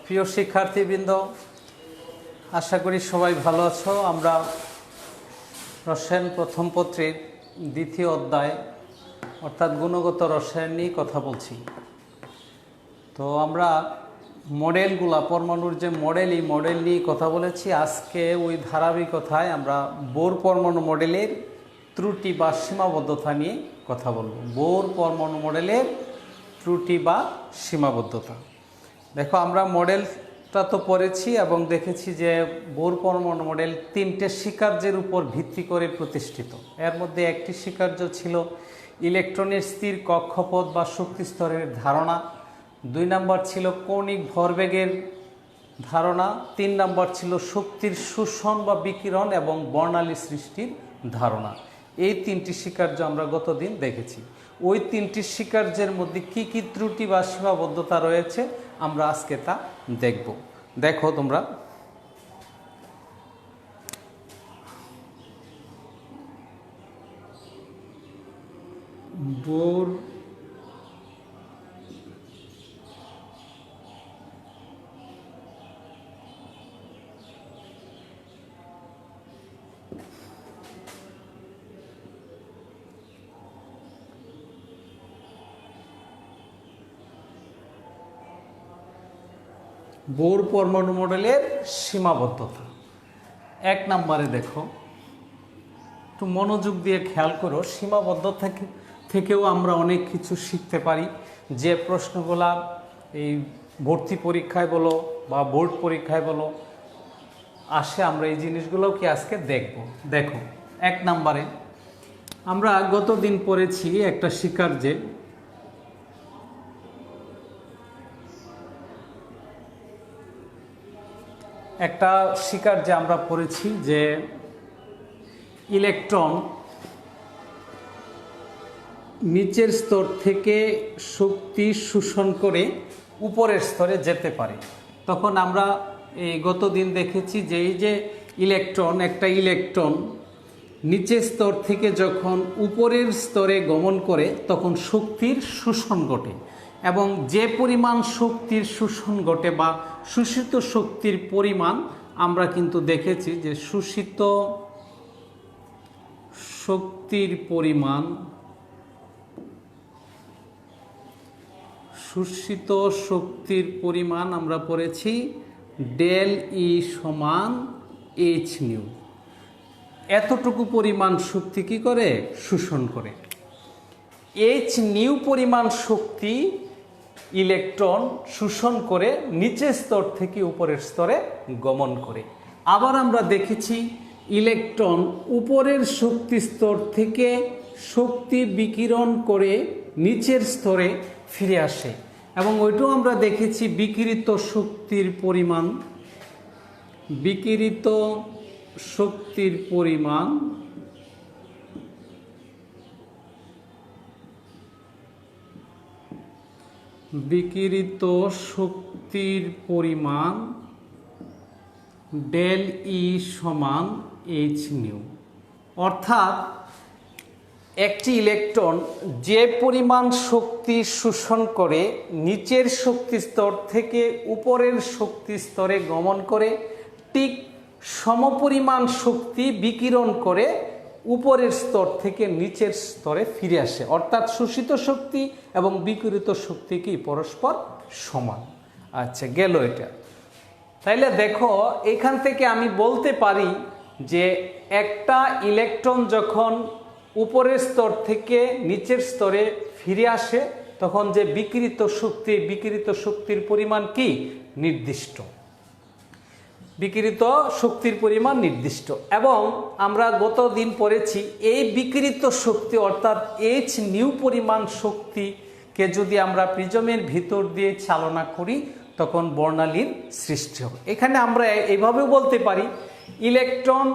প্রিয় শিক্ষার্থীবৃন্দ, আশা করি সবাই ভালো আছো। আমরা রসায়ন প্রথম পত্রের দ্বিতীয় অধ্যায় অর্থাৎ গুণগত রসায়ন নিয়ে কথা বলছি। তো আমরা মডেলগুলা, পরমাণুর যে মডেল, এই মডেল নিয়ে কথা বলেছি। আজকে ওই ধারাবাহিকতায় আমরা বোর পরমাণু মডেলের ত্রুটি বা সীমাবদ্ধতা নিয়ে কথা বলবো। বোর পরমাণু মডেলের ত্রুটি বা সীমাবদ্ধতা। দেখো, আমরা মডেলটা তো পড়েছি এবং দেখেছি যে বোর পরমাণু মডেল তিনটে স্বীকার্যের উপর ভিত্তি করে প্রতিষ্ঠিত। এর মধ্যে একটি স্বীকার্য ছিল ইলেকট্রনের স্থির কক্ষপথ বা শক্তি স্তরের ধারণা, 2 নম্বর ছিল কৌণিক ভরবেগের ধারণা, 3 নম্বর ছিল শক্তির শোষণ বা বিকিরণ এবং বর্ণালী সৃষ্টির ধারণা। এই তিনটি স্বীকার্য আমরা গতদিন দেখেছি। ওই তিনটি স্বীকার্যের মধ্যে কি কি ত্রুটি বা সীমাবদ্ধতা রয়েছে আমরা আজকে তা দেখব। দেখো তোমরা, বোর বোর পরমাণু মডেলের সীমাবদ্ধতা। 1 নম্বরে দেখো, একটু মনোযোগ দিয়ে খেয়াল করো। সীমাবদ্ধতা থেকেও আমরা অনেক কিছু শিখতে পারি। যে প্রশ্নগুলা এই ভর্তি পরীক্ষায় বলো বা বোর্ড পরীক্ষায় বলো আসে, আমরা এই জিনিসগুলোও কি আজকে দেখব। দেখো, 1 নম্বরে আমরা গতদিন পড়েছি একটা স্বীকার্যে আমরা পড়েছি যে ইলেকট্রন নিচের স্তর থেকে শক্তি শোষণ করে উপরের স্তরে যেতে পারে। তখন আমরা এই গতদিন দেখেছি যে এই যে একটা ইলেকট্রন নিচের স্তর থেকে যখন উপরের স্তরে গমন করে তখন শক্তির শোষণ ঘটে, এবং যে পরিমাণ শক্তির শোষণ ঘটে বা শোষিত শক্তির পরিমাণ আমরা কিন্তু দেখেছি যে শোষিত শক্তির পরিমাণ আমরা পড়েছি ডেল ই সমান এইচ নিউ। এতটুকু পরিমাণ শক্তি কি করে? শোষণ করে। এইচ নিউ পরিমাণ শক্তি ইলেকট্রন শোষণ করে নিচের স্তর থেকে উপরের স্তরে গমন করে। আবার আমরা দেখেছি ইলেকট্রন উপরের শক্তি স্তর থেকে শক্তি বিকিরণ করে নিচের স্তরে ফিরে আসে, এবং ওইটাও আমরা দেখেছি বিকিরিত শক্তির পরিমাণ ডেল ই সমান এইচ নিউ। অর্থাৎ একটি ইলেকট্রন যে পরিমাণ শক্তি শোষণ করে নিচের শক্তি স্তর থেকে উপরের শক্তি স্তরে গমন করে, ঠিক সমপরিমাণ শক্তি বিকিরণ করে উপরের স্তর থেকে নিচের স্তরে ফিরে আসে। অর্থাৎ শোষিত শক্তি এবং বিকিরিত শক্তি কি পরস্পর সমান। আচ্ছা, গেল এটা। তাইলে দেখো, এখান থেকে আমি বলতে পারি যে একটা ইলেকট্রন যখন উপরের স্তর থেকে নিচের স্তরে ফিরে আসে তখন যে বিকিরিত শক্তির পরিমাণ কি? নির্দিষ্ট। বিকিরিত শক্তির পরিমাণ নির্দিষ্ট। এবং আমরা গতদিন পড়েছি এই বিকিরিত শক্তি অর্থাৎ এইচ নিউ পরিমাণ শক্তিকে যদি আমরা প্রিজমের ভিতর দিয়ে চালনা করি তখন বর্ণালীর সৃষ্টি হবে। এখানে আমরা এইভাবেও বলতে পারি, ইলেকট্রন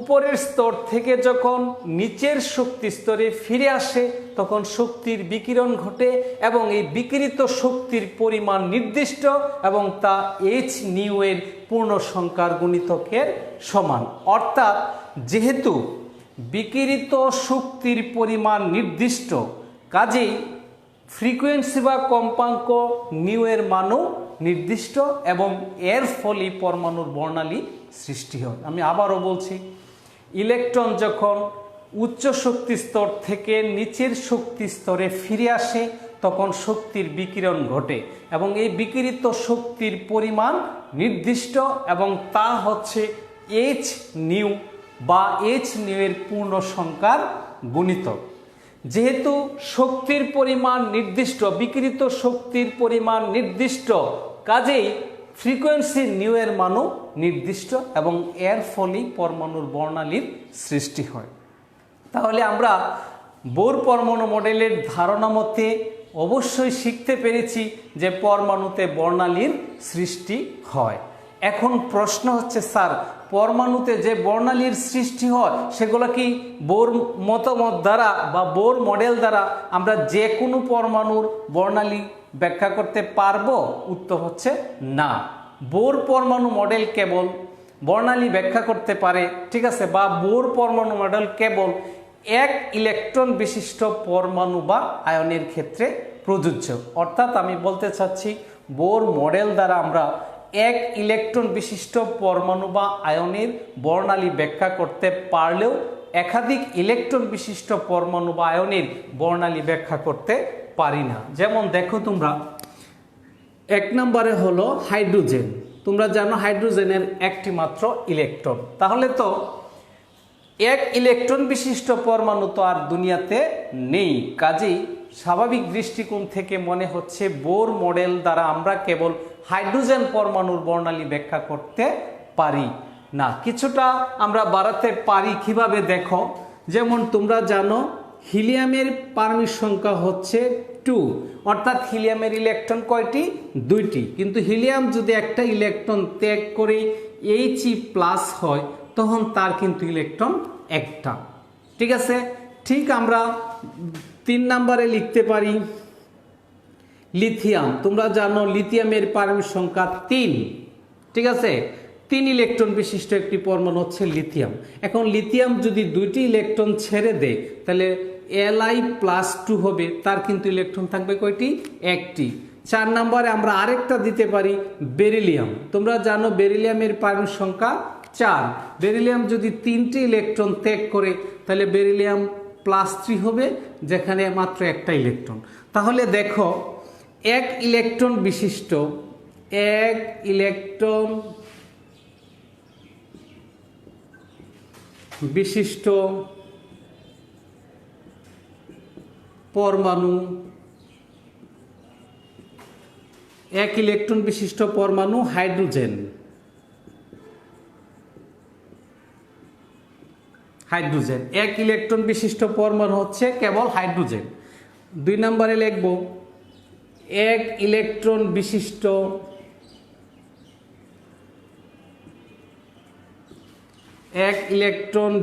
উপরের স্তর থেকে যখন নিচের শক্তি স্তরে ফিরে আসে তখন শক্তির বিকিরণ ঘটে এবং এই বিকিরিত শক্তির পরিমাণ নির্দিষ্ট এবং তা এইচ নিউ এর পূর্ণ সংখ্যার গুণিতকের সমান। অর্থাৎ যেহেতু বিকিরিত শক্তির পরিমাণ নির্দিষ্ট, কাজেই ফ্রিকোয়েন্সি বা কম্পাঙ্ক নিউ এর মানও নির্দিষ্ট এবং এর ফলেই পরমাণুর বর্ণালী সৃষ্টি হয়। আমি আবারও বলছি, ইলেকট্রন যখন উচ্চ শক্তি স্তর থেকে নিচের শক্তি স্তরে ফিরে আসে তখন শক্তির বিকিরণ ঘটে এবং এই বিকিরিত শক্তির পরিমাণ নির্দিষ্ট এবং তা হচ্ছে এইচ নিউ বা এইচ নিউ এর পূর্ণ সংখ্যার গুণিতক। যেহেতু শক্তির পরিমাণ নির্দিষ্ট, বিকিরিত শক্তির পরিমাণ নির্দিষ্ট, কাজেই ফ্রিকোয়েন্সি নিউ এর মানও নির্দিষ্ট এবং এর ফলেই পরমাণুর বর্ণালীর সৃষ্টি হয়। তাহলে আমরা বোর পরমাণু মডেলের ধারণা মতে অবশ্যই শিখতে পেরেছি যে পরমাণুতে বর্ণালীর সৃষ্টি হয়। এখন প্রশ্ন হচ্ছে, স্যার পরমাণুতে যে বর্ণালীর সৃষ্টি হয় সেগুলো কি বোর মতামত দ্বারা বা বোর মডেল দ্বারা আমরা যে কোনো পরমাণুর বর্ণালী ব্যাখ্যা করতে পারবো? উত্তর হচ্ছে না। বোর পরমাণু মডেল কেবল বর্ণালী ব্যাখ্যা করতে পারে, ঠিক আছে, বা বোর পরমাণু মডেল কেবল এক ইলেকট্রন বিশিষ্ট পরমাণু বা আয়নের ক্ষেত্রে প্রযোজ্য। অর্থাৎ আমি বলতে চাচ্ছি বোর মডেল দ্বারা আমরা এক ইলেকট্রন বিশিষ্ট পরমাণু বা আয়নের বর্ণালী ব্যাখ্যা করতে পারলেও একাধিক ইলেকট্রন বিশিষ্ট পরমাণু বা আয়নের বর্ণালী ব্যাখ্যা করতে পারি না। যেমন দেখো তোমরা, এক নম্বরে হলো হাইড্রোজেন। তোমরা জানো হাইড্রোজেনের একটি মাত্র ইলেকট্রন, তাহলে তো এক ইলেকট্রন বিশিষ্ট পরমাণু তো আর দুনিয়াতে নেই। কাজেই স্বাভাবিক দৃষ্টিকোণ থেকে মনে হচ্ছে বোর মডেল দ্বারা আমরা কেবল হাইড্রোজেন পরমাণুর বর্ণালী ব্যাখ্যা করতে পারি না। কিছুটা আমরা বাড়াতে পারি, কিভাবে দেখো, যেমন তোমরা জানো হিলিয়ামের পারমাণবিক সংখ্যা হচ্ছে 2, অর্থাৎ হিলিয়ামের ইলেকট্রন কয়টি? 2টি। কিন্তু হিলিয়াম যদি একটা ইলেকট্রন ত্যাগ করে He+ হয় তখন তার কিন্তু ইলেকট্রন একটা, ঠিক আছে। ঠিক আমরা 3 নম্বরে লিখতে পারি লিথিয়াম। তোমরা জানো লিথিয়ামের পারমাণবিক সংখ্যা 3, ঠিক আছে। 3 ইলেকট্রন বিশিষ্ট একটি পরমাণু হচ্ছে লিথিয়াম। এখন লিথিয়াম যদি 2টি ইলেকট্রন ছেড়ে দেয় তাহলে Li+2 হবে, তার কিন্তু ইলেকট্রন থাকবে কয়টি? একটি। 4 নম্বরে আমরা আরেকটা দিতে পারি বেরিলিয়াম। তোমরা জানো বেরিলিয়ামের পারমাণবিক সংখ্যা 4। বেরিলিয়াম যদি 3টি ইলেকট্রন ত্যাগ করে তাহলে বেরিলিয়াম +3 হবে, যেখানে মাত্র একটা ইলেকট্রন। তাহলে দেখো এক ইলেকট্রন বিশিষ্ট পরমাণু, এক ইলেকট্রন বিশিষ্ট পরমাণু হাইড্রোজেন। এক ইলেকট্রন বিশিষ্ট পরমাণু হচ্ছে কেবল হাইড্রোজেন। 2 নম্বরে লিখব এক ইলেকট্রন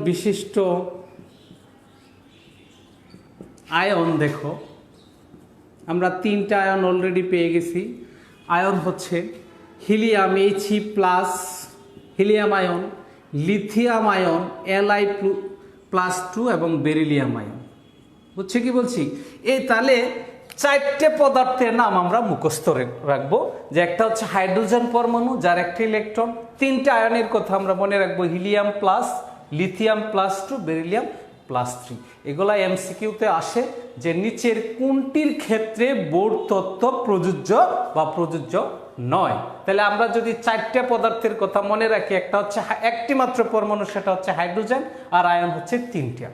বিশিষ্ট আয়ন। দেখো আমরা 3টা আয়ন অলরেডি পেয়ে গেছি। আয়ন হচ্ছে helium He+, helium ion, lithium ion Li+2 এবং বেরিলিয়াম আয়ন। বুঝছে কি বলছি? এই তাহলে 4টে পদার্থের নাম আমরা মুখস্থ রাখবো, যে একটা হচ্ছে হাইড্রোজেন পরমাণু যার একটা ইলেকট্রন, 3টে আয়নের কথা আমরা মনে রাখবো, হিলিয়াম+, লিথিয়াম+2, বেরিলিয়াম +3। এগুলা এমসিকিউতে আসে যে নিচের কোনটির ক্ষেত্রে বোর তত্ত্ব প্রযোজ্য বা প্রযোজ্য নয়। তাহলে আমরা যদি 4টে পদার্থের কথা মনে রাখি, একটা হচ্ছে একটি মাত্র পরমাণু, সেটা হচ্ছে হাইড্রোজেন, আর আয়ন হচ্ছে 3টা।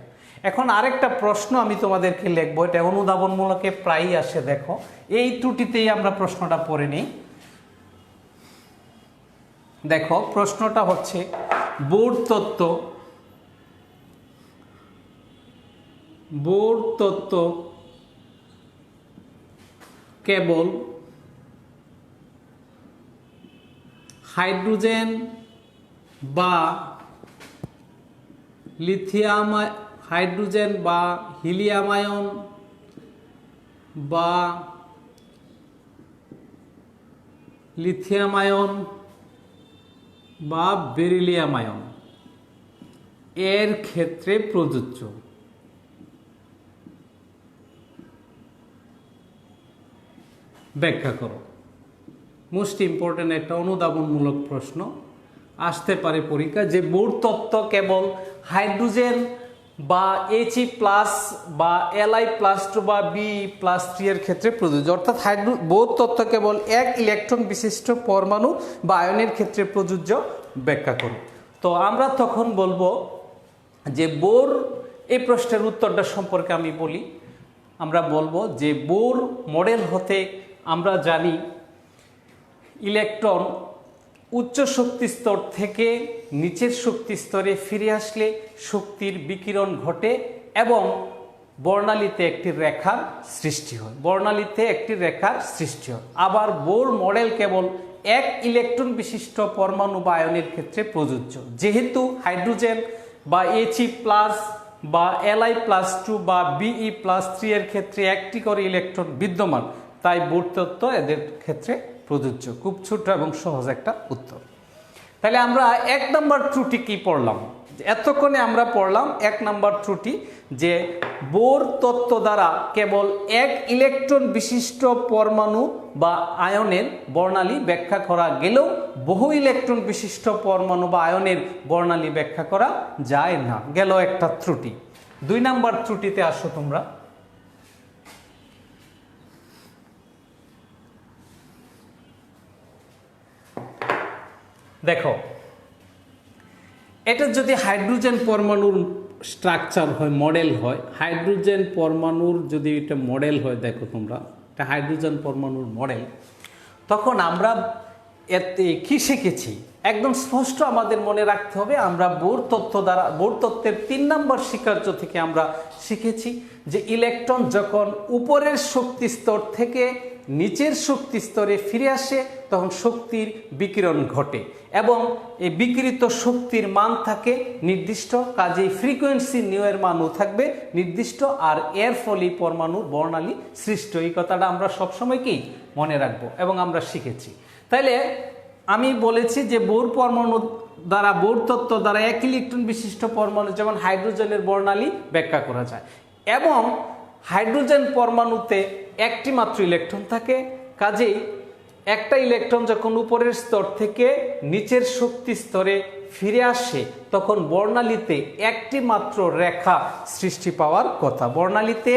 এখন আরেকটা প্রশ্ন আমি তোমাদেরকে লিখবো, এটা অনুধাবনমূলকে প্রায়ই আসে। দেখো এই ত্রুটিতেই আমরা প্রশ্নটা পড়ে নিই। দেখো প্রশ্নটা হচ্ছে বোর তত্ত্ব কেবল হাইড্রোজেন বা হিলিয়াম আয়ন বা লিথিয়াম আয়ন বা বেরিলিয়াম আয়ন এর ক্ষেত্রে প্রযোজ্য। ব্যাখ্যা করো। মোস্ট ইম্পর্টেন্ট একটা অনুধাবনমূলক প্রশ্ন আসতে পারে পরীক্ষা, যে বোর তত্ত্ব কেবল হাইড্রোজেন বা He প্লাস বা Li+2 বা Be+3 এর ক্ষেত্রে প্রযোজ্য, অর্থাৎ বোর তত্ত্ব কেবল এক ইলেকট্রন বিশিষ্ট পরমাণু বা আয়নের ক্ষেত্রে প্রযোজ্য ব্যাখ্যা করো। তো আমরা তখন বলবো যে বোর, এই প্রশ্নের উত্তরটা সম্পর্কে আমি বলি। আমরা বলবো যে বোর মডেল হতে আমরা জানি ইলেকট্রন উচ্চ শক্তি স্তর থেকে নিচের শক্তি স্তরে ফিরে আসলে শক্তির বিকিরণ ঘটে এবং বর্ণালীতে একটি রেখার সৃষ্টি হয়, বর্ণালীতে একটি রেখার সৃষ্টি হয়। আবার বোর মডেল কেবল এক ইলেকট্রন বিশিষ্ট পরমাণু বা আয়নের ক্ষেত্রে প্রযোজ্য, যেহেতু হাইড্রোজেন বা He প্লাস বা Li+2 বা Be+3 এর ক্ষেত্রে একটি করে ইলেকট্রন বিদ্যমান, তাই বোর তত্ত্ব এদের ক্ষেত্রে প্রযোজ্য। খুব ছোট এবং সহজ একটা উত্তর। তাহলে আমরা 1 নম্বর ত্রুটি কি পড়লাম? এতক্ষণে আমরা পড়লাম 1 নম্বর ত্রুটি, যে বোর তত্ত্ব দ্বারা কেবল এক ইলেকট্রন বিশিষ্ট পরমাণু বা আয়নের বর্ণালী ব্যাখ্যা করা গেলেও বহু ইলেকট্রন বিশিষ্ট পরমাণু বা আয়নের বর্ণালী ব্যাখ্যা করা যায় না, গেল একটা ত্রুটি। 2 নম্বর ত্রুটিতে আসো তোমরা। দেখো, এটা যদি হাইড্রোজেন পরমাণুর স্ট্রাকচার হয়, মডেল হয়, হাইড্রোজেন পরমাণুর যদি এটা মডেল হয়, দেখো তোমরা এটা হাইড্রোজেন পরমাণুর মডেল, তখন আমরা এতে কি শিখেছি একদম স্পষ্ট আমাদের মনে রাখতে হবে। আমরা বোর তত্ত্ব দ্বারা, বোর তত্ত্বের 3 নম্বর স্বীকার্য থেকে আমরা শিখেছি যে ইলেকট্রন যখন উপরের শক্তি স্তর থেকে নিচের শক্তি স্তরে ফিরে আসে তখন শক্তির বিকিরণ ঘটে এবং এই বিকিরিত শক্তির মান থাকে নির্দিষ্ট, কাজেই ফ্রিকোয়েন্সি নিউ এর মানও থাকবে নির্দিষ্ট, আর এর ফলে পরমাণুর বর্ণালী সৃষ্টি। এই কথাটা আমরা সবসময় কি মনে রাখবো এবং আমরা শিখেছি। তাইলে আমি বলেছি যে বোর পরমাণু দ্বারা, বোর তত্ত্ব দ্বারা এক ইলেকট্রন বিশিষ্ট পরমাণু যেমন হাইড্রোজেনের বর্ণালী ব্যাখ্যা করা যায় এবং হাইড্রোজেন পরমাণুতে একটি মাত্র ইলেকট্রন থাকে, কাজেই একটা ইলেকট্রন যখন উপরের স্তর থেকে নিচের শক্তি স্তরে ফিরে আসে তখন বর্ণালীতে একটি মাত্র রেখা সৃষ্টি পাওয়ার কথা, বর্ণালীতে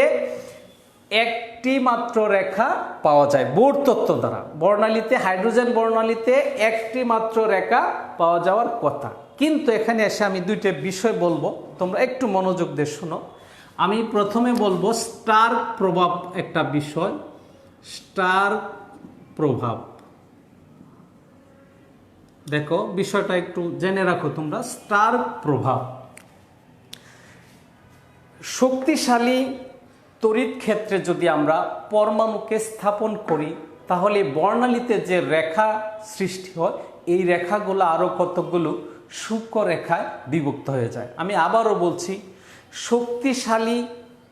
একটি মাত্র রেখা পাওয়া যায় বোর তত্ত্ব দ্বারা। বর্ণালীতে, হাইড্রোজেন বর্ণালীতে একটি মাত্র রেখা পাওয়া যাওয়ার কথা। কিন্তু এখানে এসে আমি 2টা বিষয় বলবো, তোমরা একটু মনোযোগ দিয়ে শোনো। আমি প্রথমে বলবো স্টার প্রভাব, একটা বিষয়, স্টার প্রভাব। দেখো বিষয়টা একটু জেনে রাখো তোমরা। স্টার প্রভাব, শক্তিশালী তড়িৎ ক্ষেত্রে যদি আমরা পরমাণুকে স্থাপন করি তাহলে বর্ণালীতে যে রেখা সৃষ্টি হয় এই রেখাগুলো আরো কতগুলো সূক্ষ্ম রেখায় বিভক্ত হয়ে যায়। আমি আবারও বলছি, শক্তিশালী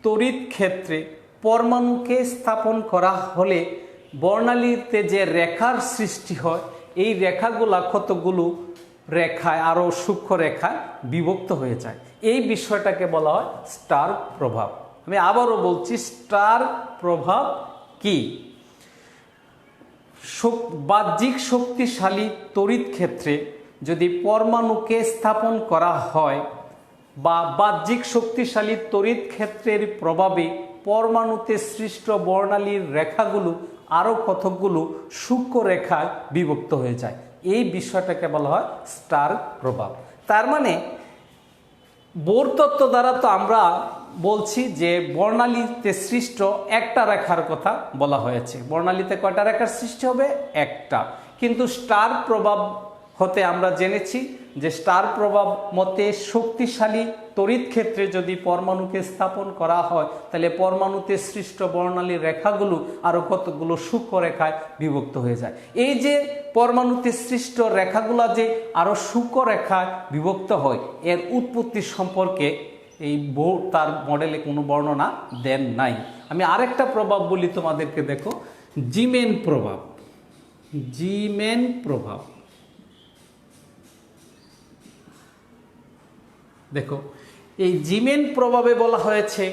তড়িৎ ক্ষেত্রে পরমাণুকে স্থাপন করা হলে বর্ণালীতে যে রেখার সৃষ্টি হয় এই রেখাগুলা কতগুলো রেখায়, আরো সূক্ষ্ম রেখায় বিভক্ত হয়ে যায়। এই বিষয়টাকে বলা হয় স্টার প্রভাব। আমি আবারও বলছি, স্টার প্রভাব কি? বাহ্যিক শক্তিশালী তড়িৎ ক্ষেত্রে যদি পরমাণুকে স্থাপন করা হয় বা বাহ্যিক শক্তিশালী তড়িৎ ক্ষেত্রের প্রভাবে পরমাণুতে সৃষ্ট বর্ণালীর রেখাগুলো আরও কতকগুলো সূক্ষ্ম রেখায় বিভক্ত হয়ে যায়, এই বিষয়টাকে বলা হয় স্টার প্রভাব। তার মানে বোর তত্ত্ব দ্বারা তো আমরা বলছি যে বর্ণালীতে সৃষ্ট একটা রেখার কথা বলা হয়েছে, বর্ণালীতে কয়টা রেখার সৃষ্টি হবে? একটা। কিন্তু স্টার প্রভাব হতে আমরা জেনেছি যে স্টার প্রভাব মতে শক্তিশালী তড়িৎ ক্ষেত্রে যদি পরমাণুকে স্থাপন করা হয় তাহলে পরমাণুতে সৃষ্ট বর্ণালীর রেখাগুলো আরো কতগুলো সূক্ষ্ম রেখায় বিভক্ত হয়ে যায়। এই যে পরমাণুতে সৃষ্ট রেখাগুলো যে আরো সূক্ষ্ম রেখায় বিভক্ত হয় এর উৎপত্তি সম্পর্কে এই তার মডেলে কোনো বর্ণনা দেন নাই। আমি আরেকটা প্রভাব বলি তোমাদেরকে, দেখো জিমেন প্রভাব। জিমেন প্রভাব, দেখো এই জিমেন প্রভাবে বলা হয়েছে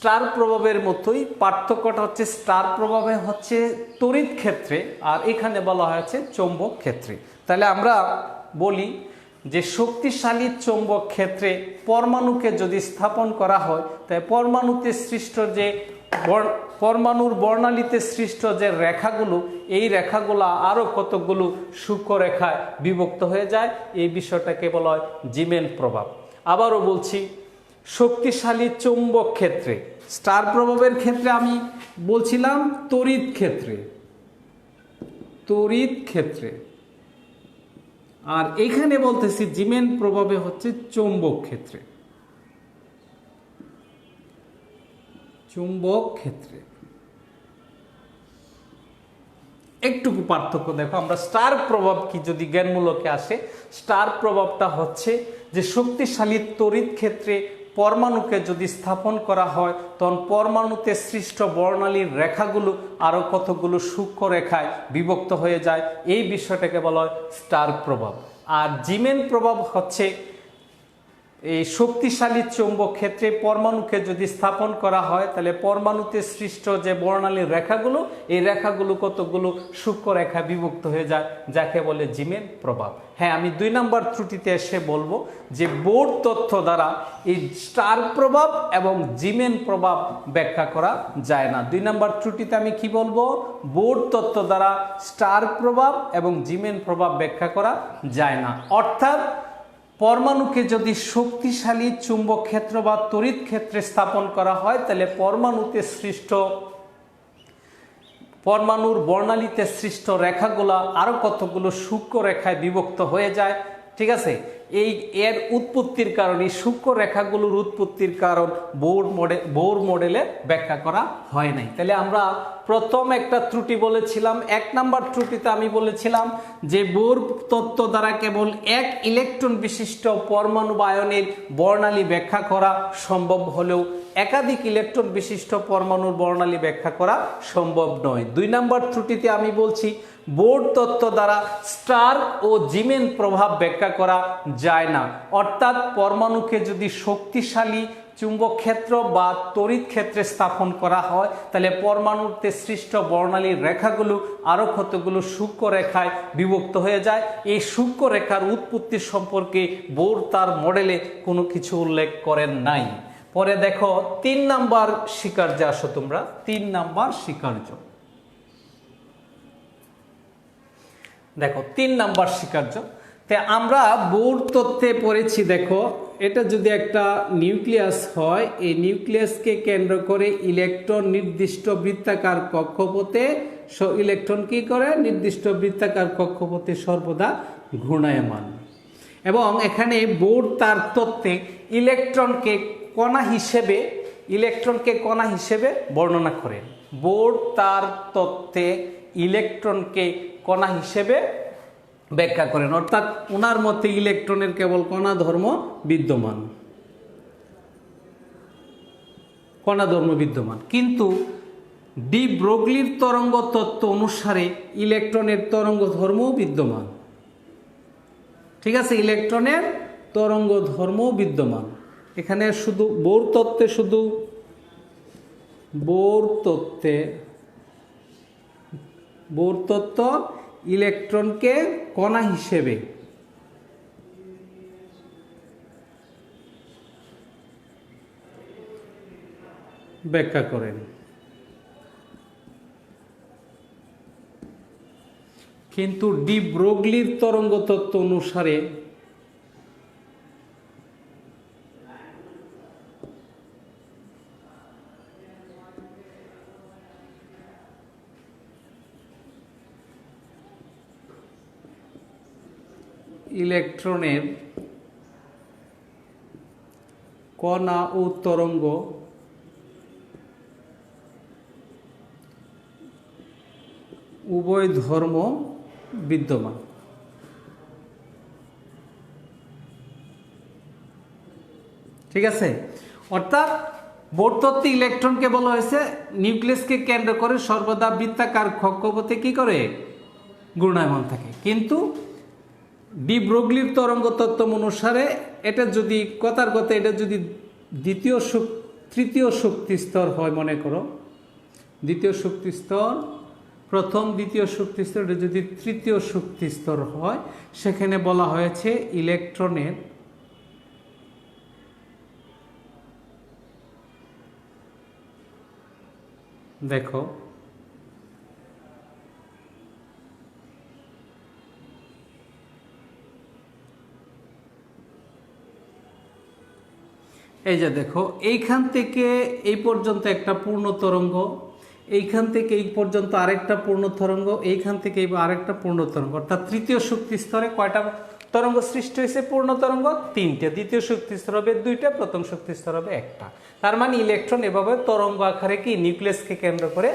স্টার প্রভাবের মতোই, পার্থক্যটা হচ্ছে স্টার প্রভাবে হচ্ছে তড়িৎ ক্ষেত্রে আর এখানে বলা হয়েছে চৌম্বক ক্ষেত্রে। তাহলে আমরা বলি যে শক্তিশালী চৌম্বক ক্ষেত্রে পরমাণুকে যদি স্থাপন করা হয় তাই পরমাণুতে সৃষ্ট যে পরমাণুর বর্ণালীতে সৃষ্ট যে রেখাগুলো, এই রেখাগুলো আরও কতগুলো সূক্ষ্ম রেখায় বিভক্ত হয়ে যায়, এই বিষয়টাকে বলা হয় জিমেন প্রভাব। আবারও বলছি, শক্তিশালী চৌম্বক ক্ষেত্রে, স্টার প্রভাবের ক্ষেত্রে আমি বলছিলাম তড়িৎ ক্ষেত্রে, তড়িৎ ক্ষেত্রে, আর এইখানে বলতেছি জিমেন প্রভাবে হচ্ছে চৌম্বক ক্ষেত্রে, চুম্বক ক্ষেত্রে। একটুকু পার্থক্য দেখো, আমরা স্টার প্রভাব কি যদি জ্ঞানমূলকে আসে, স্টার প্রভাবটা হচ্ছে যে শক্তিশালী তড়িৎ ক্ষেত্রে পরমাণুকে যদি স্থাপন করা হয় তখন পরমাণুতে সৃষ্ট বর্ণালীর রেখাগুলো আরও কতগুলো সূক্ষ্ম রেখায় বিভক্ত হয়ে যায়, এই বিষয়টাকে বলা হয় স্টার প্রভাব। আর জিমেন প্রভাব হচ্ছে এই শক্তিশালী চৌম্বক ক্ষেত্রে পরমাণুকে যদি স্থাপন করা হয় তাহলে পরমাণুতে সৃষ্ট যে বর্ণালীর রেখাগুলো, এই রেখাগুলো কতগুলো সূক্ষ্ম রেখায় বিভক্ত হয়ে যায়, যাকে বলে জিমেন প্রভাব। হ্যাঁ, আমি 2 নম্বর ত্রুটিতে এসে বলবো যে বোর তথ্য দ্বারা এই স্টার প্রভাব এবং জিমেন প্রভাব ব্যাখ্যা করা যায় না। 2 নম্বর ত্রুটিতে আমি কি বলবো, বোর তথ্য দ্বারা স্টার প্রভাব এবং জিমেন প্রভাব ব্যাখ্যা করা যায় না। অর্থাৎ পরমাণুকে যদি শক্তিশালী চুম্বক ক্ষেত্র বা তড়িৎ ক্ষেত্রে স্থাপন করা হয় তাহলে পরমাণুতে সৃষ্ট, পরমাণুর বর্ণালীতে সৃষ্ট রেখাগুলো আরো কতগুলো সূক্ষ্ম রেখায় বিভক্ত হয়ে যায়। ঠিক আছে, এর উৎপত্তির কারণ, এই সূক্ষ্ম রেখাগুলোর উৎপত্তির কারণ বোর মডেলে ব্যাখ্যা করা হয় নাই। তাহলে আমরা প্রথম একটা ত্রুটি বলেছিলাম, 1 নম্বর ত্রুটিতে আমি বলেছিলাম যে বোর তত্ত্ব দ্বারা কেবল 1 ইলেকট্রন বিশিষ্ট পরমাণু বা আয়নের বর্ণালী ব্যাখ্যা করা সম্ভব হলেও একাধিক ইলেকট্রন বিশিষ্ট পরমাণুর বর্ণালী ব্যাখ্যা করা সম্ভব নয়। 2 নম্বর ত্রুটিতে আমি বলছি বোর তত্ত্ব দ্বারা স্টার ও জিমেন প্রভাব ব্যাখ্যা করা যায় না। অর্থাৎ পরমাণুকে যদি শক্তিশালী চুম্বক ক্ষেত্র বা তড়িৎ ক্ষেত্রে স্থাপন করা হয় তাহলে পরমাণুতে সৃষ্ট বর্ণালীর রেখাগুলো আরো কতগুলো সূক্ষ্ম রেখায় বিভক্ত হয়ে যায়। এই সূক্ষ্ম রেখার উৎপত্তি সম্পর্কে বোর তার মডেলে কোনো কিছু উল্লেখ করেন নাই। পরে দেখো 3 নম্বর স্বীকার্য আসো তোমরা, 3 নম্বর স্বীকার্য দেখো, 3 নম্বর স্বীকার্য। তে আমরা বোর তত্ত্বে পড়েছি, দেখো এটা যদি একটা নিউক্লিয়াস হয়, এই নিউক্লিয়াসকে কেন্দ্র করে ইলেকট্রন নির্দিষ্ট বৃত্তাকার কক্ষপথে, ইলেকট্রন কি করে, নির্দিষ্ট বৃত্তাকার কক্ষপথে সর্বদা ঘূর্ণায়মান। এবং এখানে বোর তার তত্ত্বে ইলেকট্রনকে কণা হিসেবে বর্ণনা করেন। বোর তার তত্ত্বে ইলেকট্রনকে কণা হিসেবে ব্যাখ্যা করেন, অর্থাৎ ওনার মতে ইলেকট্রনের কেবল কণা ধর্ম বিদ্যমান। কিন্তু ডি ব্রোগলির তরঙ্গ তত্ত্ব অনুসারে ইলেকট্রনের তরঙ্গ ধর্মও বিদ্যমান। ঠিক আছে, ইলেকট্রনের তরঙ্গ ধর্মও বিদ্যমান। এখানে শুধু বোর তত্ত্ব ইলেকট্রনকে কণা হিসেবে ব্যাখ্যা করেন, কিন্তু ডি ব্রোগলির তরঙ্গ তত্ত্ব অনুসারে ইলেকট্রনের কণা ও তরঙ্গ উভয় ধর্ম বিদ্যমান। ঠিক আছে, অর্থাৎ বোর তত্ত্বে ইলেকট্রনকে বলা হয়েছে নিউক্লিয়াসকে কেন্দ্র করে সর্বদা বৃত্তাকার কক্ষপথে কি করে, ঘূর্ণায়মান থাকে। কিন্তু ডি ব্রোগলির তরঙ্গ তত্ত্ব অনুসারে এটা যদি এটা যদি দ্বিতীয় তৃতীয় শক্তি স্তর হয় মনে করো, দ্বিতীয় শক্তি স্তর, প্রথম দ্বিতীয় শক্তি স্তর, যদি তৃতীয় শক্তি স্তর হয় সেখানে বলা হয়েছে ইলেকট্রনের দেখো এই যে দেখো এইখান থেকে এই পর্যন্ত একটা পূর্ণ তরঙ্গ, এইখান থেকে এই পর্যন্ত আরেকটা পূর্ণ তরঙ্গ, এইখান থেকে আরেকটা পূর্ণ তরঙ্গ, অর্থাৎ তৃতীয় শক্তি স্তরে কয়টা তরঙ্গ সৃষ্টি হয়েছে? পূর্ণ তরঙ্গ 3টে, দ্বিতীয় শক্তি স্তর হবে 2টে, প্রথম শক্তি স্তর হবে 1টা। তার মানে ইলেকট্রন এভাবে তরঙ্গ আকারে কি নিউক্লিয়াসকে কেন্দ্র করে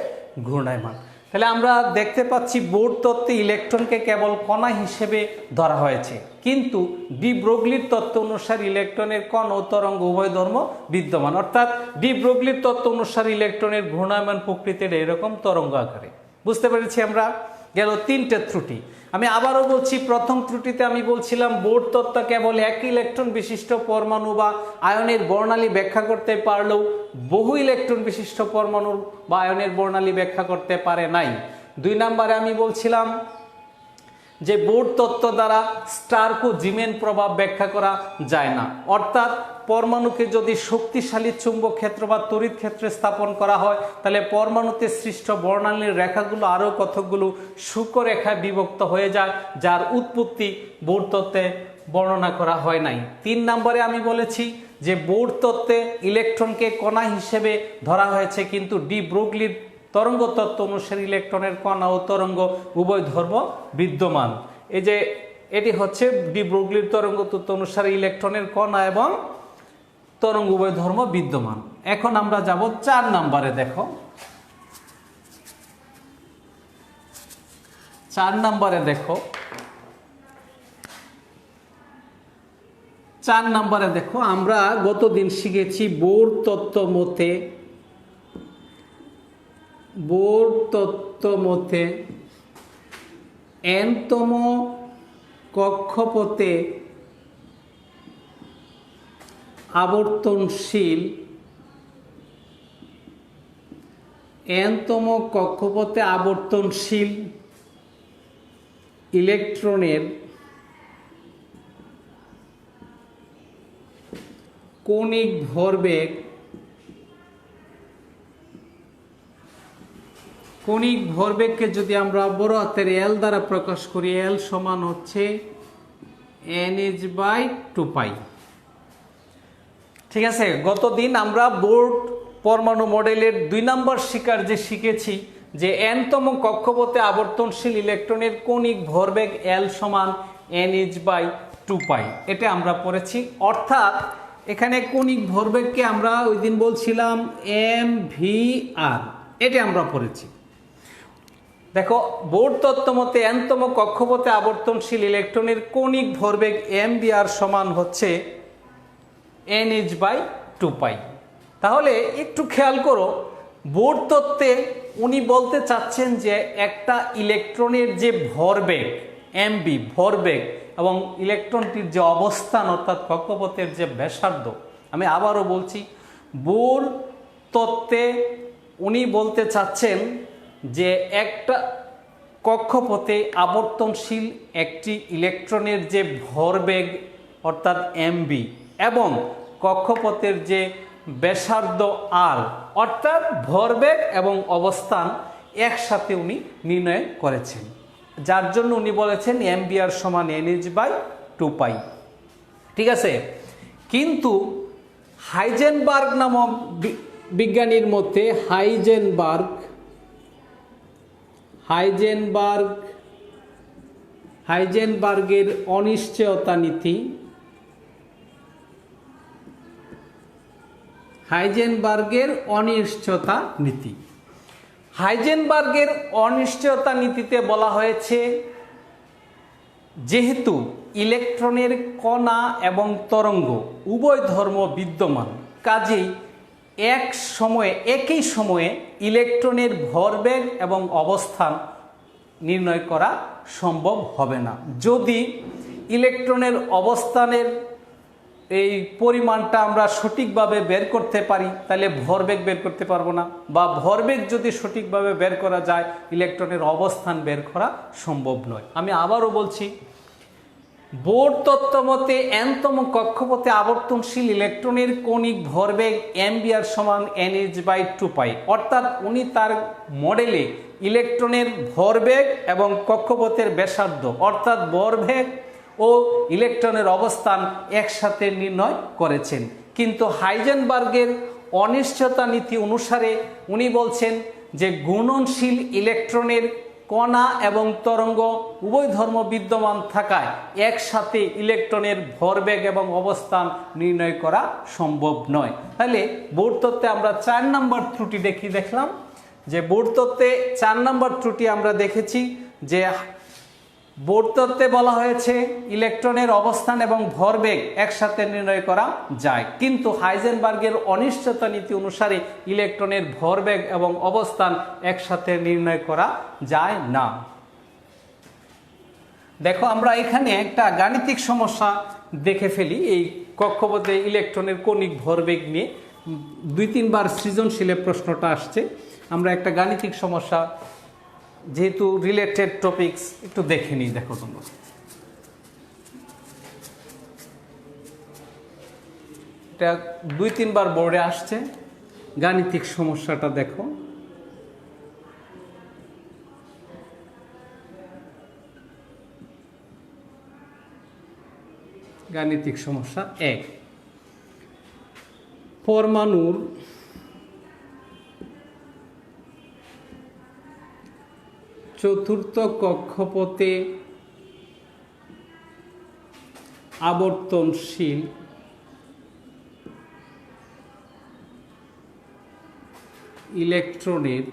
ঘূর্ণায়মান। তাহলে আমরা দেখতে পাচ্ছি বোর তত্ত্বে ইলেকট্রনকে কেবল কণা হিসেবে ধরা হয়েছে, কিন্তু ডি ব্রোগলির তত্ত্ব অনুসারে ইলেকট্রনের কণ ও তরঙ্গ উভয় ধর্ম বিদ্যমান। অর্থাৎ ডি ব্রোগলির তত্ত্ব অনুসারে ইলেকট্রনের ঘূর্ণায়মান প্রকৃতির এরকম তরঙ্গ আকারে। বুঝতে পেরেছি আমরা? গেল 3টে ত্রুটি। আমি আবারও বলছি, প্রথম ত্রুটিতে আমি বলছিলাম বোর তত্ত্ব কেবল এক ইলেকট্রন বিশিষ্ট পরমাণু বা আয়নের বর্ণালী ব্যাখ্যা করতে পারলেও বহু ইলেকট্রন বিশিষ্ট পরমাণু বা আয়নের বর্ণালী ব্যাখ্যা করতে পারে নাই। 2 নম্বরে আমি বলছিলাম যে বোর তত্ত্ব দ্বারা স্টার্ক ও জিমেন প্রভাব ব্যাখ্যা করা যায় না, অর্থাৎ পরমাণুকে যদি শক্তিশালী চুম্বক ক্ষেত্র বা তড়িৎ ক্ষেত্রে স্থাপন করা হয় তাহলে পরমাণুতে সৃষ্ট বর্ণালীর রেখাগুলো আরও কতগুলো সূক্ষ্মরেখায় বিভক্ত হয়ে যায়, যার উৎপত্তি বোর তত্ত্বে বর্ণনা করা হয় নাই। 3 নম্বরে আমি বলেছি যে বোর তত্ত্বে ইলেকট্রনকে কণা হিসেবে ধরা হয়েছে, কিন্তু ডি ব্রোগলির তরঙ্গ তত্ত্ব অনুসারে ইলেকট্রনের কণা ও তরঙ্গ উভয় ধর্ম বিদ্যমান। এই যে এটি হচ্ছে ডি ব্রোগলির তরঙ্গ তত্ত্ব অনুসারে ইলেকট্রনের কণা এবং তরঙ্গ উভয় ধর্ম বিদ্যমান। এখন আমরা যাব 4 নম্বরে। দেখো 4 নম্বরে দেখো 4 নম্বরে দেখো আমরা গতদিন শিখেছি বোর তত্ত্ব মতে n-তম কক্ষপথে আবর্তনশীল ইলেকট্রনের কৌণিক ভরবেগকে যদি আমরা বড় হাতের এল দ্বারা প্রকাশ করি, এল সমান হচ্ছে nh/2π। ঠিক আছে, গতদিন আমরা বোর পরমাণু মডেলের 2 নম্বর শিকার যে শিখেছি যে n-তম কক্ষপথে আবর্তনশীল ইলেকট্রনের কৌণিক ভরবেগ L সমান nh/2π, এটা আমরা পড়েছি। অর্থাৎ এখানে কৌণিক ভরবেগকে আমরা ওই দিন বলছিলাম mvr, এটা আমরা পড়েছি। দেখো বোর তত্ত্ব মতে n-তম কক্ষপথে আবর্তনশীল ইলেকট্রনের কৌণিক ভরবেগ mvr সমান হচ্ছে nh/2π। তাহলে একটু খেয়াল করো, বোর তত্ত্বে উনি বলতে চাচ্ছেন যে একটা ইলেকট্রনের যে ভরবেগ mv ভরবেগ এবং ইলেকট্রনটির যে অবস্থান অর্থাৎ কক্ষপথের যে ব্যাসার্ধ, আমি আবারও বলছি বোর তত্ত্বে উনি বলতে চাচ্ছেন যে একটা কক্ষপথে আবর্তনশীল একটি ইলেকট্রনের যে ভরবেগ অর্থাৎ mv এবং কক্ষপথের যে ব্যাসার্ধ r অর্থাৎ ভরবেগ এবং অবস্থান একসাথে উনি নির্ণয় করেছেন, যার জন্য উনি বলেছেন mvr সমান nh/2π। ঠিক আছে, কিন্তু হাইজেনবার্গ নামক বিজ্ঞানীর মতে হাইজেনবার্গের অনিশ্চয়তা নীতি, হাইজেনবার্গের অনিশ্চয়তা নীতিতে বলা হয়েছে যেহেতু ইলেকট্রনের কণা এবং তরঙ্গ উভয় ধর্ম বিদ্যমান, কাজেই একই সময়ে ইলেকট্রনের ভরবেগ এবং অবস্থান নির্ণয় করা সম্ভব হবে না। যদি ইলেকট্রনের অবস্থানের এই পরিমাণটা আমরা সঠিকভাবে বের করতে পারি, তাহলে ভরবেগ বের করতে পারবো না, বা ভরবেগ যদি সঠিকভাবে বের করা যায় ইলেকট্রনের অবস্থান বের করা সম্ভব নয়। আমি আবারও বলছি, বোর তত্ত্ব মতে nতম কক্ষপথে আবর্তনশীল ইলেকট্রনের কণিক ভরবেগ mvr সমান nh/2π, অর্থাৎ উনি তার মডেলে ইলেকট্রনের ভরবেগ এবং কক্ষপথের ব্যাসার্ধ অর্থাৎ ভরবেগ ও ইলেকট্রনের অবস্থান একসাথে নির্ণয় করেছেন। কিন্তু হাইজেনবার্গের অনিশ্চয়তা নীতি অনুসারে উনি বলছেন যে ঘূর্ণনশীল ইলেকট্রনের কণা এবং তরঙ্গ উভয় ধর্ম বিদ্যমান থাকায় একসাথে ইলেকট্রনের ভরবেগ এবং অবস্থান নির্ণয় করা সম্ভব নয়। তাহলে বোর তত্ত্বে আমরা 4 নম্বর ত্রুটি দেখলাম যে বোর তত্ত্বে 4 নম্বর ত্রুটি আমরা দেখেছি যে বোর তত্ত্বে বলা হয়েছে ইলেকট্রনের অবস্থান এবং ভরবেগ একসাথে নির্ণয় করা যায়, কিন্তু হাইজেনবার্গের অনিশ্চয়তা নীতি অনুসারে ইলেকট্রনের ভরবেগ এবং অবস্থান একসাথে নির্ণয় করা যায় না। দেখো আমরা এখানে একটা গাণিতিক সমস্যা দেখে ফেলি। এই কক্ষপথে ইলেকট্রনের কণিক ভরবেগ নিয়ে 2-3 বার সৃজনশীলে প্রশ্নটা আসছে। আমরা একটা গাণিতিক সমস্যা যেহেতু রিলেটেড টপিকস একটু দেখে নিই। দেখো তোমরা এটা 2-3 বার বোর্ডে আসছে। গাণিতিক সমস্যাটা দেখো, গাণিতিক সমস্যা 1, পরমাণুর চতুর্থ কক্ষপথে আবর্তনশীল ইলেকট্রনের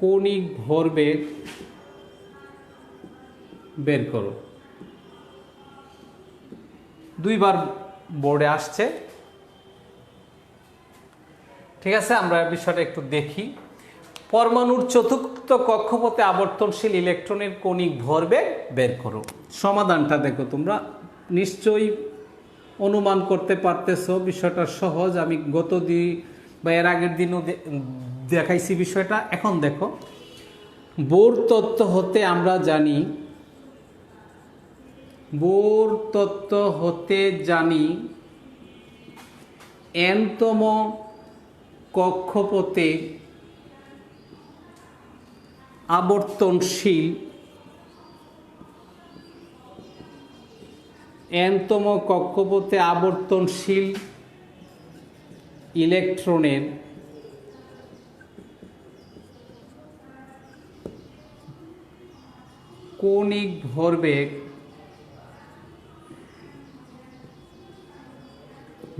কণিক ভরবেগ বের করো। 2 বার বোর্ডে আসছে। ঠিক আছে, আমরা বিষয়টা একটু দেখি। পরমাণুর চতুর্থ কক্ষপথে আবর্তনশীল ইলেকট্রনের কণিক ভরবেগ বের করো। সমাধানটা দেখো, তোমরা নিশ্চয়ই অনুমান করতে পারতেছো বিষয়টা সহজ। আমি গত দিন বা এর আগের দিনও দেখাইছি বিষয়টা। এখন দেখো, বোর তত্ত্ব হতে আমরা জানি, বোর তত্ত্ব হতে জানি nতম কক্ষপথে আবর্তনশীল nতম কক্ষপথে আবর্তনশীল ইলেকট্রনের কণিক ভরবেগ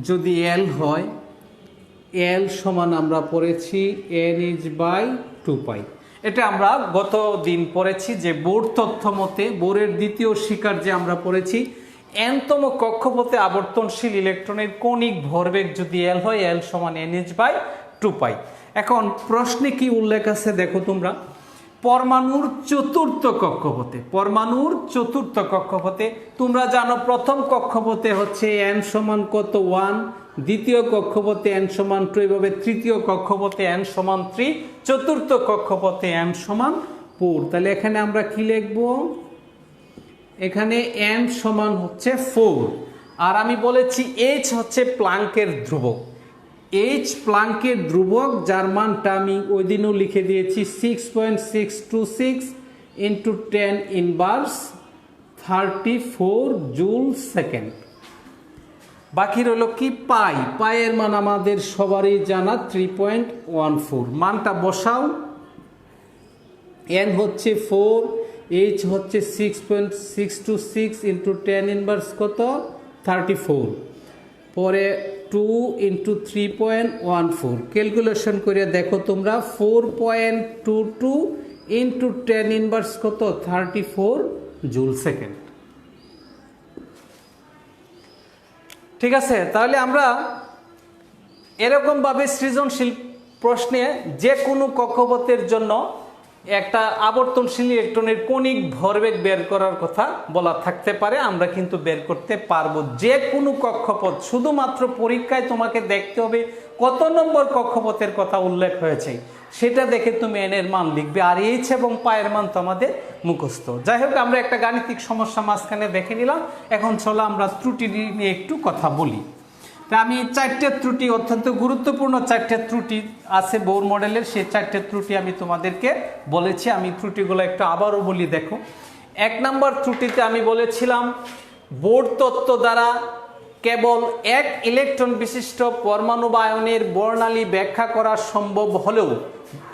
যদি L হয়, L সমান আমরা পড়েছি nh/2π। এটা আমরা গত দিন পড়েছি যে বোর তথ্য মতে, বোরের দ্বিতীয় শিকার যে আমরা পড়েছি nতম কক্ষপথে আবর্তনশীল ইলেকট্রনের কণিক ভরবেগ যদি L হয়, L সমান nh/2π। এখন প্রশ্নে কি উল্লেখ আছে দেখো তোমরা, পরমাণুর চতুর্থ কক্ষপথে, পরমাণুর চতুর্থ কক্ষপথে তোমরা জানো প্রথম কক্ষপথে হচ্ছে n সমান কত 1, দ্বিতীয় কক্ষপথে n সমান 2, এভাবে তৃতীয় কক্ষপথে n সমান 3, চতুর্থ কক্ষপথে n সমান 4। তাহলে এখানে আমরা কি লিখব, এখানে n সমান হচ্ছে 4। আর আমি বলেছি h হচ্ছে প্লাঙ্কের ধ্রুবক, h প্লাঙ্কের ধ্রুবক, যার মানটা আমি ওই দিনও লিখে দিয়েছি 6.626 × 10⁻34 জুল সেকেন্ড। বাকি রইল কি পাই, পায়ের মান আমাদের সবারই জানা 3.14। মানটা বসাও, n হচ্ছে 4, h হচ্ছে 6.626 × 10⁻, কত 34, পরে 2 × 3.14। ক্যালকুলেশন করে দেখো তোমরা, 4.22 × 10⁻, কত 34 জুল সেকেন্ড। ঠিক আছে, তাহলে আমরা এরকমভাবে সৃজনশীল প্রশ্নে যে কোনো কক্ষপথের জন্য একটা আবর্তনশীল ইলেকট্রনের কণিক ভরবেগ বের করার কথা বলা থাকতে পারে, আমরা কিন্তু বের করতে পারবো যে কোনো কক্ষপথ। শুধুমাত্র পরীক্ষায় তোমাকে দেখতে হবে কত নম্বর কক্ষপথের কথা উল্লেখ হয়েছে, সেটা দেখে তুমি এন এর মান লিখবে, আর এইচ এবং পায়ের মান তোমাদের মুখস্থ। যাই হোক, আমরা একটা গাণিতিক সমস্যা মাঝখানে দেখে নিলাম। এখন চলো আমরা ত্রুটি নিয়ে একটু কথা বলি। তা আমি 4টে ত্রুটি, অত্যন্ত গুরুত্বপূর্ণ 4টে ত্রুটি আছে বোর মডেলের, সেই 4টে ত্রুটি আমি তোমাদেরকে বলেছি। আমি ত্রুটিগুলো একটু আবারও বলি, দেখো। 1 নম্বর ত্রুটিতে আমি বলেছিলাম বোর তত্ত্ব দ্বারা কেবল এক ইলেকট্রন বিশিষ্ট পরমাণু বা আয়নের বর্ণালী ব্যাখ্যা করা সম্ভব হলেও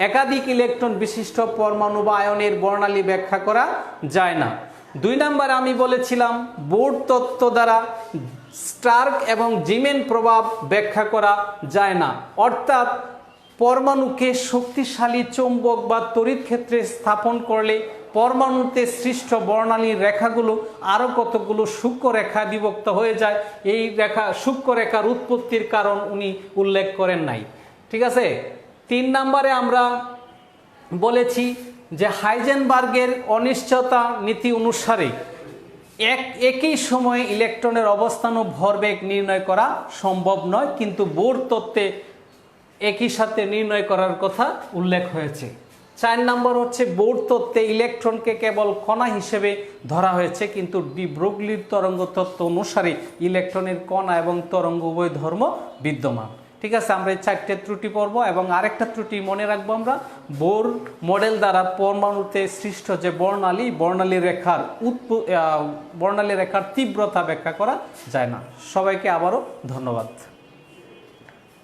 একাধিক ইলেকট্রন বিশিষ্ট পরমাণু বা আয়নের বর্ণালী ব্যাখ্যা করা যায় না। 2 নম্বরে আমি বলেছিলাম বোর তত্ত্ব দ্বারা স্টার্ক এবং জিমেন প্রভাব ব্যাখ্যা করা যায় না, অর্থাৎ পরমাণুকে শক্তিশালী চৌম্বক বা তড়িৎ ক্ষেত্রে স্থাপন করলে পরমাণুতে সৃষ্ট বর্ণালীর রেখাগুলো আরও কতগুলো সূক্ষ্ম রেখায় বিভক্ত হয়ে যায়। এই সূক্ষ্ম রেখার উৎপত্তির কারণ উনি উল্লেখ করেন নাই। ঠিক আছে। 3 নম্বরে আমরা বলেছি যে হাইজেনবার্গের অনিশ্চয়তা নীতি অনুসারে একই সময়ে ইলেকট্রনের অবস্থান ও ভরবেগ নির্ণয় করা সম্ভব নয়, কিন্তু বোর তত্ত্বে একই সাথে নির্ণয় করার কথা উল্লেখ হয়েছে। 4 নম্বর হচ্ছে বোর তত্ত্বে ইলেকট্রনকে কেবল কণা হিসেবে ধরা হয়েছে, কিন্তু ডি ব্রগলির তরঙ্গ তত্ত্ব অনুসারে ইলেকট্রনের কণা এবং তরঙ্গ উভয় ধর্ম বিদ্যমান। ঠিক আছে, আমরা এই 4টে ত্রুটি পড়ব। এবং আরেকটা ত্রুটি মনে রাখবো, আমরা বোর মডেল দ্বারা পরমাণুতে সৃষ্ট যে বর্ণালী রেখার তীব্রতা ব্যাখ্যা করা যায় না। সবাইকে আবারও ধন্যবাদ।